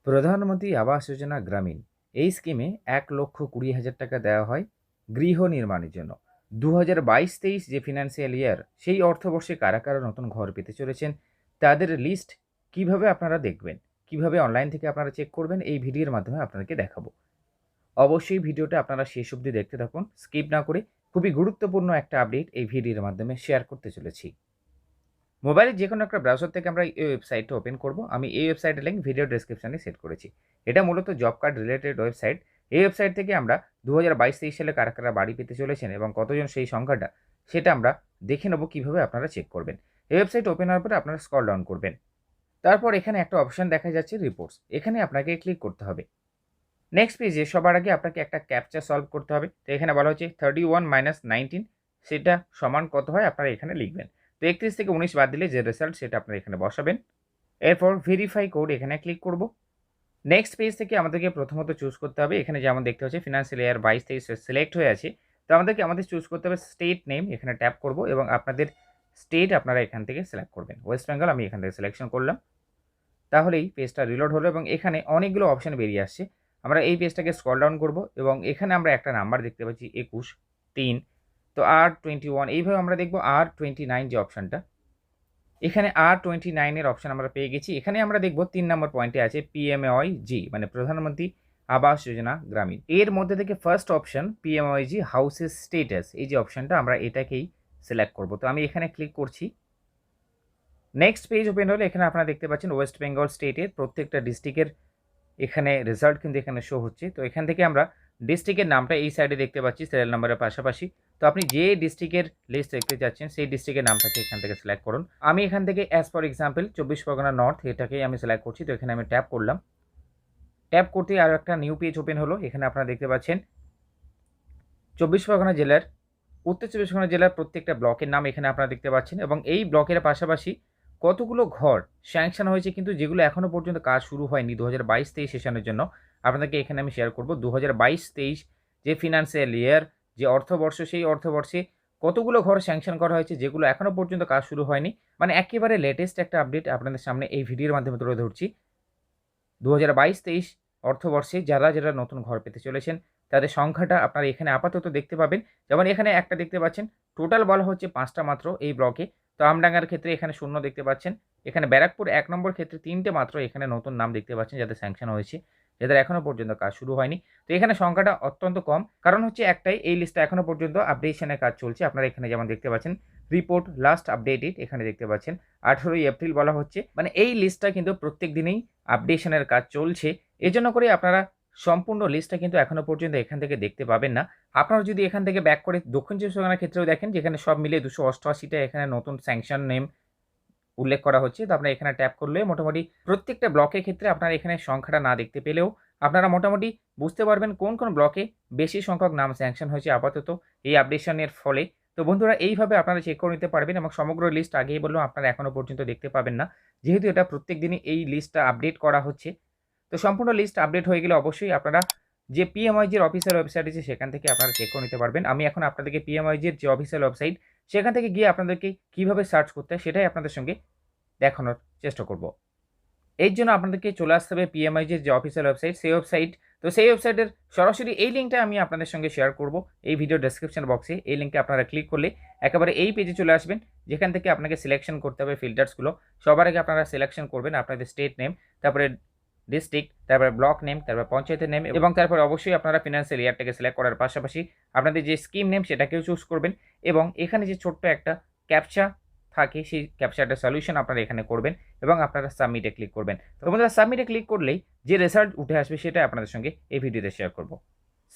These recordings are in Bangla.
প্রধানমন্ত্রী আবাস যোজনা গ্রামীণ এই স্কিমে 1,20,000 টাকা দেওয়া হয় গৃহ নির্মাণের জন্য। 2022-23 যে ফিনান্সিয়াল ইয়ার সেই অর্থবর্ষে কারা কারা নতুন ঘর পেতে চলেছেন তাদের লিস্ট কিভাবে আপনারা দেখবেন, কিভাবে অনলাইন থেকে আপনারা চেক করবেন, এই ভিডিওর মাধ্যমে আপনাদেরকে দেখাবো। অবশ্যই ভিডিওটা আপনারা শেষ অবধি দেখতে থাকুন, স্কিপ না করে। খুবই গুরুত্বপূর্ণ একটা আপডেট এই ভিডিওর মাধ্যমে শেয়ার করতে চলেছি। মোবাইলের যে কোনো একটা ব্রাউজার থেকে আমরা এই ওয়েবসাইটটা ওপেন করব। আমি এই ওয়েবসাইটের লিঙ্ক ভিডিও ডেসক্রিপশনে সেট করেছি। এটা মূলত জব কার্ড রিলেটেড ওয়েবসাইট। এই ওয়েবসাইট থেকে আমরা 2022-23 সালে কারা কারা বাড়ি পেতে চলেছেন এবং কতজন সেই সংখ্যাটা সেটা আমরা দেখে নেব কীভাবে আপনারা চেক করবেন। এই ওয়েবসাইট ওপেন হওয়ার পরে আপনারা স্ক্রল ডাউন করবেন। তারপর এখানে একটা অপশান দেখা যাচ্ছে রিপোর্টস, এখানে আপনাকে ক্লিক করতে হবে। নেক্সট পেজে সবার আগে আপনাকে একটা ক্যাপচা সলভ করতে হবে। তো এখানে বলা হচ্ছে 31 - 19 সেটা সমান কত হয় আপনারা এখানে লিখবেন। তো 31 থেকে 19 বাদ দিলে যে রেজাল্ট সেটা আপনারা এখানে বসাবেন। এরপর ভেরিফাই কোড এখানে ক্লিক করব। নেক্সট পেজ থেকে আমাদেরকে প্রথমত চুজ করতে হবে। এখানে যেমন দেখতে হচ্ছে ফিনান্সিয়াল ইয়ার 22-23 সিলেক্ট হয়ে আছে। তো আমাদের চুজ করতে হবে স্টেট নেম, এখানে ট্যাপ করব এবং আপনাদের স্টেট আপনারা এখান থেকে সিলেক্ট করবেন। ওয়েস্ট বেঙ্গল আমি এখান থেকে সিলেকশন করলাম। তাহলেই পেজটা রিলোড হলো এবং এখানে অনেকগুলো অপশান বেরিয়ে আসছে। আমরা এই পেজটাকে স্ক্রল ডাউন করব এবং এখানে আমরা একটা নাম্বার দেখতে পাচ্ছি 21, 3। তো R21 এইভাবে আমরা দেখব R29 যে অপশানটা, এখানে R29 এর অপশান আমরা পেয়ে গেছি। এখানে আমরা দেখব 3 নম্বর পয়েন্টে আছে pmayg মানে প্রধানমন্ত্রী আবাস যোজনা গ্রামীণ। এর মধ্যে থেকে ফার্স্ট অপশান pmayg হাউসের স্টেটাস, এই যে অপশানটা আমরা এটাকেই সিলেক্ট করব। তো আমি এখানে ক্লিক করছি। নেক্সট পেজ ওপেন হলে এখানে আপনারা দেখতে পাচ্ছেন ওয়েস্ট বেঙ্গল স্টেটের প্রত্যেকটা ডিস্ট্রিক্টের এখানে রেজাল্ট কিন্তু এখানে শো হচ্ছে। তো এখান থেকে আমরা ডিস্ট্রিক্টের নামটা এই সাইডে দেখতে পাচ্ছি সিরিয়াল নাম্বারের পাশাপাশি। তো আপনি যে ডিস্ট্রিক্টের লিস্ট দেখতে চাচ্ছেন সেই ডিস্ট্রিক্টের নামটাকে এখান থেকে সিলেক্ট করুন। আমি এখান থেকে as for example 24 Pargana north এটাকেই আমি সিলেক্ট করছি। তো এখানে আমি ট্যাপ করলাম। ট্যাপ করতেই আরও একটা নিউ পেজ ওপেন হলো। এখানে আপনারা দেখতে পাচ্ছেন 24 পরগনা জেলার উত্তর 24 পরগনা জেলার প্রত্যেকটা ব্লকের নাম এখানে আপনারা দেখতে পাচ্ছেন এবং এই ব্লকের পাশাপাশি কতগুলো ঘর স্যাংশন হয়েছে কিন্তু যেগুলো এখনও পর্যন্ত কাজ শুরু হয়নি 2022-23 সেশনের জন্য আপনাদেরকে এখানে আমি শেয়ার করব। 2022-23 যে ফিনান্সিয়াল ইয়ার যে অর্থবর্ষ সেই অর্থবর্ষে কতগুলো ঘর স্যাংশন করা হয়েছে যেগুলো এখনও পর্যন্ত কাজ শুরু হয়নি। মানে একেবারে লেটেস্ট একটা আপডেট আপনাদের সামনে এই ভিডিওর মাধ্যমে তুলে ধরছি। 2022-23 অর্থবর্ষে যারা যারা নতুন ঘর পেতে চলেছেন তাদের সংখ্যাটা আপনারা এখানে আপাতত দেখতে পাবেন। যেমন এখানে একটা দেখতে পাচ্ছেন, টোটাল বলা হচ্ছে 5টা মাত্র এই ব্লকে। তো আমডাঙ্গার ক্ষেত্রে এখানে 0 দেখতে পাচ্ছেন। এখানে ব্যারাকপুর 1 নম্বর ক্ষেত্রে 3টে মাত্র এখানে নতুন নাম দেখতে পাচ্ছেন যাদের স্যাংশন হয়েছে, যাদের এখনও পর্যন্ত কাজ শুরু হয়নি। তো এখানে সংখ্যাটা অত্যন্ত কম, কারণ হচ্ছে একটাই, এই লিস্টটা এখনও পর্যন্ত আপডেশনের কাজ চলছে। আপনারা এখানে যেমন দেখতে পাচ্ছেন রিপোর্ট লাস্ট আপডেটেড এখানে দেখতে পাচ্ছেন 18ই এপ্রিল বলা হচ্ছে। মানে এই লিস্টটা কিন্তু প্রত্যেক দিনেই আপডেশনের কাজ চলছে। এজন্য করে আপনারা সম্পূর্ণ লিস্টটা কিন্তু এখনও পর্যন্ত এখান থেকে দেখতে পাবেন না। আপনারা যদি এখান থেকে ব্যাক করে দক্ষিণ চব্বিশ পরগনার ক্ষেত্রেও দেখেন যেখানে সব মিলিয়ে 288টা এখানে নতুন স্যাংশন নেম উল্লেখ করা হচ্ছে। তো আপনারা এখানে ট্যাপ করলে মোটামুটি প্রত্যেকটা ব্লকের ক্ষেত্রে আপনারা এখানে সংখ্যাটা না দেখতে পেলেও আপনারা মোটামুটি বুঝতে পারবেন কোন কোন ব্লকে বেশি সংখ্যক নাম স্যাংশন হয়েছে আপাতত এই আপডেশনের ফলে। তো বন্ধুরা এইভাবে আপনারা চেক করে নিতে পারবেন এবং সমগ্র লিস্ট আগেই বললাম আপনারা এখনও পর্যন্ত দেখতে পাবেন না, যেহেতু এটা প্রত্যেক দিনই এই লিস্টটা আপডেট করা হচ্ছে। তো সম্পূর্ণ লিস্ট আপডেট হয়ে গেলে অবশ্যই আপনারা যে পিএমআইজির অফিসিয়াল ওয়েবসাইট আছে সেখান থেকে আপনারা চেক করে নিতে পারবেন। আমি এখন আপনাদেরকে পিএমআইজির যে অফিসিয়াল ওয়েবসাইট সেখান থেকে গিয়ে আপনাদেরকে কীভাবে সার্চ করতে হয় সেটাই আপনাদের সঙ্গে দেখানোর চেষ্টা করব। এর জন্য আপনাদেরকে চলে আসতে হবে পিএমআইজির যে অফিসিয়াল ওয়েবসাইট সেই ওয়েবসাইট। তো সেই ওয়েবসাইটের সরাসরি এই লিঙ্কটা আমি আপনাদের সঙ্গে শেয়ার করব এই ভিডিও ডেসক্রিপশন বক্সে। এই লিঙ্কে আপনারা ক্লিক করলে একেবারে এই পেজে চলে আসবেন, যেখান থেকে আপনাকে সিলেকশন করতে হবে ফিল্টার্সগুলো। সবার আগে আপনারা সিলেকশন করবেন আপনাদের স্টেট নেম, তারপরে ডিস্ট্রিক্ট, তারপরে ব্লক নেম, তারপর পঞ্চায়েতের নেম এবং তারপরে অবশ্যই আপনারা ফিনান্সিয়াল ইয়ারটাকে সিলেক্ট করার পাশাপাশি আপনাদের যে স্কিম নেম সেটাকেও চুজ করবেন এবং এখানে যে ছোট্ট একটা ক্যাপচা থাকে সেই ক্যাপচারটা সলিউশন আপনারা এখানে করবেন এবং আপনারা সাবমিটে ক্লিক করবেন। তো বন্ধুরা সাবমিটে ক্লিক করলেই যে রেজাল্ট উঠে আসবে সেটা আপনাদের সঙ্গে এই ভিডিওতে শেয়ার করব।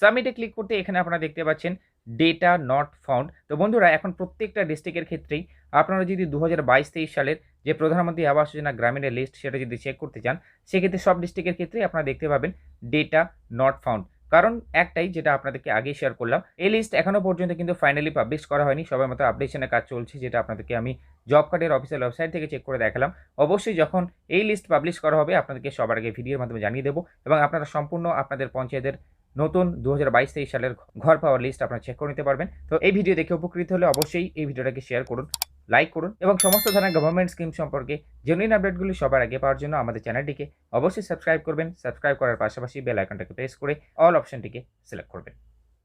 সাবমিটে ক্লিক করতে এখানে আপনারা দেখতে পাচ্ছেন ডেটা নট ফাউন্ড। তো বন্ধুরা এখন প্রত্যেকটা ডিস্ট্রিক্টের ক্ষেত্রেই আপনারা যদি 2022-23 সালের যে প্রধানমন্ত্রী আবাস যোজনা গ্রামীণের লিস্ট সেটা যদি চেক করতে চান সেক্ষেত্রে সব ডিস্ট্রিক্টের ক্ষেত্রেই আপনারা দেখতে পাবেন ডেটা নট ফাউন্ড। কারণ একটাই, যেটা আপনাদেরকে আগেই শেয়ার করলাম, এই লিস্ট এখনও পর্যন্ত কিন্তু ফাইনালি পাবলিশ করা হয়নি, সবার মতো আপডেশনের কাজ চলছে, যেটা আপনাদেরকে আমি জব কার্ডের অফিসিয়াল ওয়েবসাইট থেকে চেক করে দেখালাম। অবশ্যই যখন এই লিস্ট পাবলিশ করা হবে আপনাদেরকে সবার আগে ভিডিওর মাধ্যমে জানিয়ে দেবো এবং আপনারা সম্পূর্ণ আপনাদের পঞ্চায়েতের নতুন 2022-23 সালের ঘর পাওয়ার লিস্ট আপনারা চেক করে নিতে পারবেন। তো এই ভিডিও দেখে উপকৃত হলে অবশ্যই এই ভিডিওটাকে শেয়ার করুন, লাইক করুন এবং সমস্ত ধরনের গভর্নমেন্ট স্কিম সম্পর্কে জেনুইন আপডেটগুলি সবার আগে পাওয়ার জন্য আমাদের চ্যানেলটিকে অবশ্যই সাবস্ক্রাইব করবেন। সাবস্ক্রাইব করার পাশাপাশি বেল আইকনটাকে প্রেস করে অল অপশনটিকে সিলেক্ট করবেন।